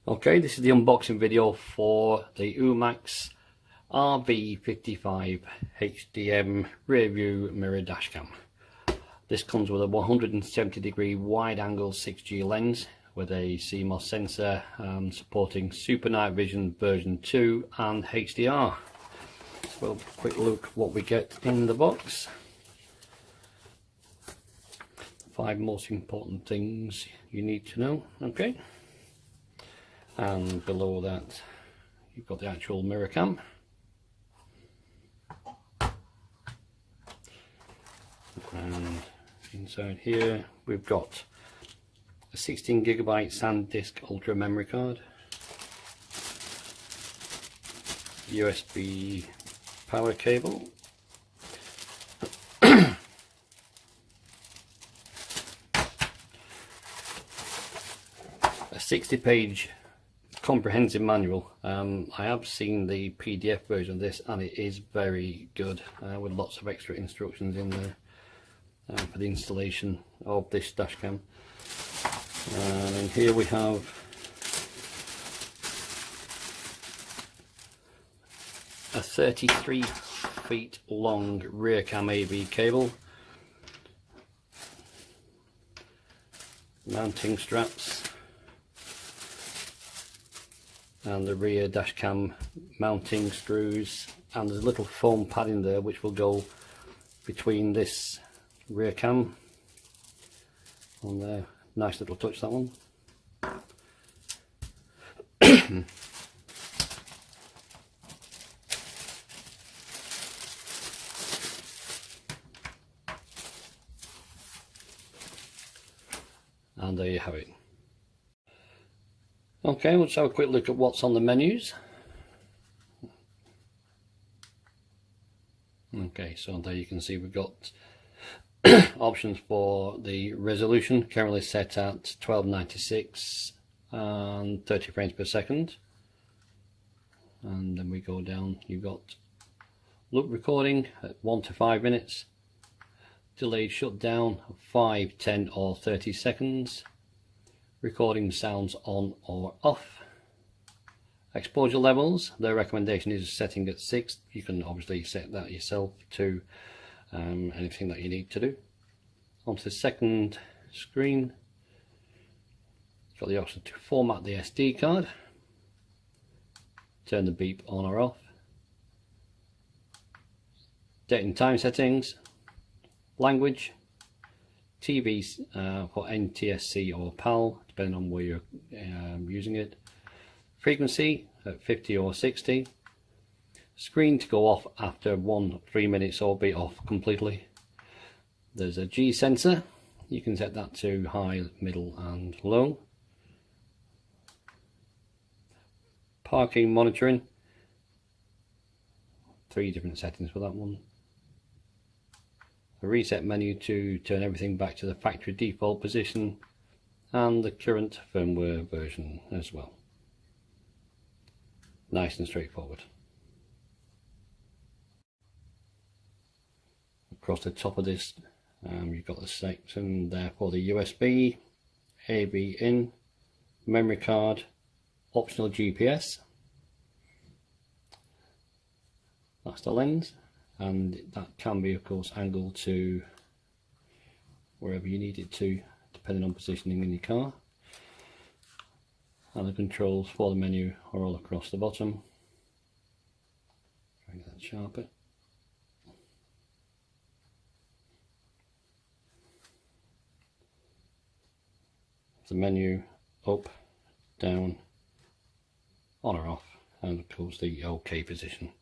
Okay, this is the unboxing video for the Oumax RB55 HDM rear view mirror dashcam. This comes with a 170 degree wide angle 6G lens with a CMOS sensor supporting Super Night Vision version 2 and HDR. So we'll have a quick look what we get in the box. 5 most important things you need to know. Okay. And below that you've got the actual mirror cam. And inside here we've got a 16GB SanDisk Ultra memory card, USB power cable, a 60-page comprehensive manual. I have seen the PDF version of this and it is very good, with lots of extra instructions in there for the installation of this dashcam. And here we have a 33 feet long rear cam AV cable, mounting straps, and the rear dash cam mounting screws, and there's a little foam padding there which will go between this rear cam on there. Nice little touch, that one. And there you have it. Okay, let's have a quick look at what's on the menus. Okay, so there you can see we've got options for the resolution, currently set at 1296 and 30 frames per second. And then we go down, you've got loop recording at 1 to 5 minutes, delayed shutdown of 5, 10 or 30 seconds, recording sounds on or off, exposure levels. Their recommendation is setting at 6. You can obviously set that yourself to anything that you need to do. Onto the second screen, you've got the option to format the SD card, turn the beep on or off, date and time settings, language, TV for NTSC or PAL depending on where you're using it, frequency at 50 or 60, screen to go off after 3 minutes or be off completely. There's a G sensor, you can set that to high, middle and low. Parking monitoring, 3 different settings for that one. A reset menu to turn everything back to the factory default position, and the current firmware version as well. Nice and straightforward. Across the top of this you've got the section there for the USB, AV in, memory card, optional GPS. That's the lens, and that can be of course angled to wherever you need it to depending on positioning in your car. And the controls for the menu are all across the bottom. Try and get that sharper. The menu up, down, on or off, and of course the OK position.